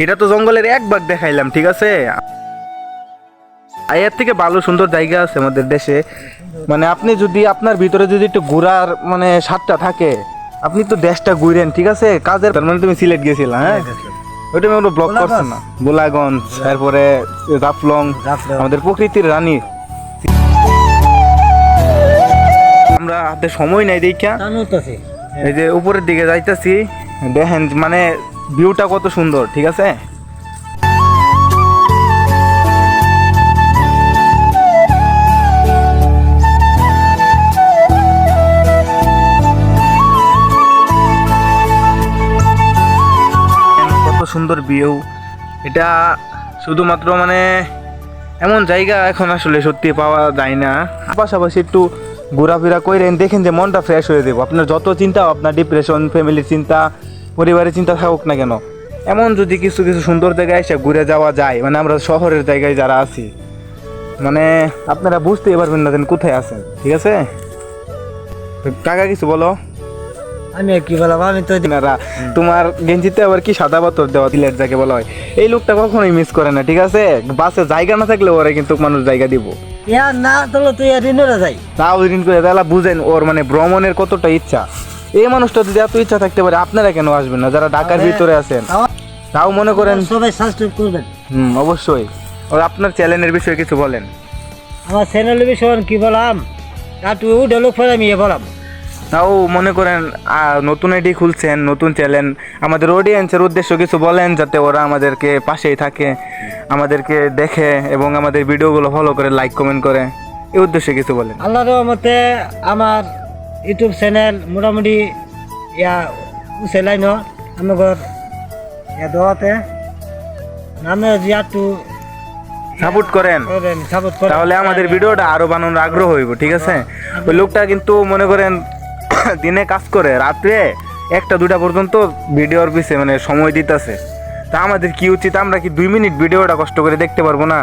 এটা তো জঙ্গলের এক ভাগ দেখাইলাম, ঠিক আছে? এর থেকে ভালো সুন্দর জায়গা আছে আমাদের দেশে। মানে আপনি যদি আপনার ভিতরে যদি একটু ঘোরার মানে স্বাদটা থাকে, আপনি তো দেশটা ঘুরেন, ঠিক আছে? কাজের তার মানে তুমি সিলেট গেছিলা, হ্যাঁ? ওইটা আমি ব্লগ করছি না, গোলাগঞ্জ, তারপরে জাফলং, আমাদের প্রকৃতির রানী। আমরা হাতে সময় নাই দেখা এই যে উপরের দিকে যাইতেছি, দেখেন মানে ভিউটা কত সুন্দর, ঠিক আছে? কত সুন্দর ভিউ এটা, শুধুমাত্র মানে এমন জায়গা এখন আসলে সত্যি পাওয়া যায় না। পাশাপাশি একটু ঘোরাফেরা করেন, দেখেন যে মনটা ফ্রেশ হয়ে যাবে। আপনার যত চিন্তা, আপনার ডিপ্রেশন, ফ্যামিলির চিন্তা, পরিবারের চিন্তা থাকুক না কেন, এমন যদি কিছু কিছু সুন্দর জায়গায় এসে ঘুরে যাওয়া যায়, মানে আমরা শহরের জায়গায় যারা আছি, মানে আপনারা বুঝতেই পারবেন না যেন কোথায় আছেন, ঠিক আছে? কাকা কিছু বলো। আমি কি বলবো, আমি তো তোমার গেঞ্জিতে আবার কি সাদা পাথর দেওয়া, সিলেট যাকে বলা হয়, এই লোকটা কখনোই মিস করে না, ঠিক আছে? বাসে জায়গা না থাকলে ওরা কিন্তু মানুষ জায়গা দিব না, তাহলে তুই ঋণরা যাই তাও ঋণ করে। তাহলে বুঝেন ওর মানে ভ্রমণের কতটা ইচ্ছা। এই মানুষটা যদি এত ইচ্ছা থাকতে পারে, আপনারা কেন আসবেন না যারা ঢাকার ভিতরে আছেন? তাও মনে করেন সবাই সাবস্ক্রাইব করবেন। অবশ্যই। আর আপনার চ্যানেলের বিষয়ে কিছু বলেন। আমার চ্যানেলের বিষয়ে কি বললাম, তুই ডেভেলপ করে আমি বললাম। তাও মনে করেন নতুন আইডি খুলছেন, নতুন চ্যানেল, আমাদের অডিয়েন্সের উদ্দেশ্য কিছু বলেন, যাতে ওরা আমাদেরকে পাশেই থাকে, আমাদেরকে দেখে এবং আমাদের ভিডিওগুলো ফলো করে, লাইক কমেন্ট করে, এই উদ্দেশ্যে কিছু বলেন। আল্লাহর রহমতে আমার ইউটিউব চ্যানেল মোটামুটি উচেলাই আমার দোয়াতে নামে একটু সাপোর্ট করেন, তাহলে আমাদের ভিডিওটা আরো বানানোর আগ্রহ হইব, ঠিক আছে? ওই লোকটা কিন্তু মনে করেন দিনে কাজ করে, রাত্রে 1-2টা পর্যন্ত ভিডিওর পিছে মানে সময় দিতেছে। তা আমাদের কি উচিত, আমরা কি 2 মিনিট ভিডিওটা কষ্ট করে দেখতে পারবো না?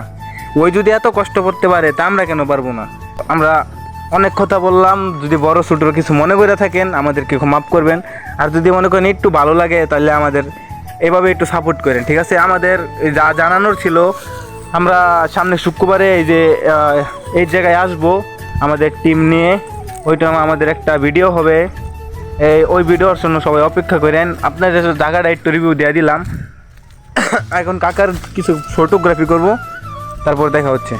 ওই যদি এত কষ্ট করতে পারে, তা আমরা কেন পারবো না? আমরা অনেক কথা বললাম, যদি বড় ছোটোর কিছু মনে করে থাকেন আমাদেরকে মাফ করবেন। আর যদি মনে করেন একটু ভালো লাগে, তাহলে আমাদের এভাবে একটু সাপোর্ট করেন, ঠিক আছে? আমাদের যা জানানোর ছিল, আমরা সামনে শুক্রবারে এই জায়গায় আসবো আমাদের টিম নিয়ে। ওইটা আমাদের একটা ভিডিও হবে, ওই ভিডিওর জন্য সবাই অপেক্ষা করেন। আপনাদের জায়গাটা একটু রিভিউ দিয়ে দিলাম। এখন কাকার কিছু ফটোগ্রাফি করব, তারপর দেখা হচ্ছে।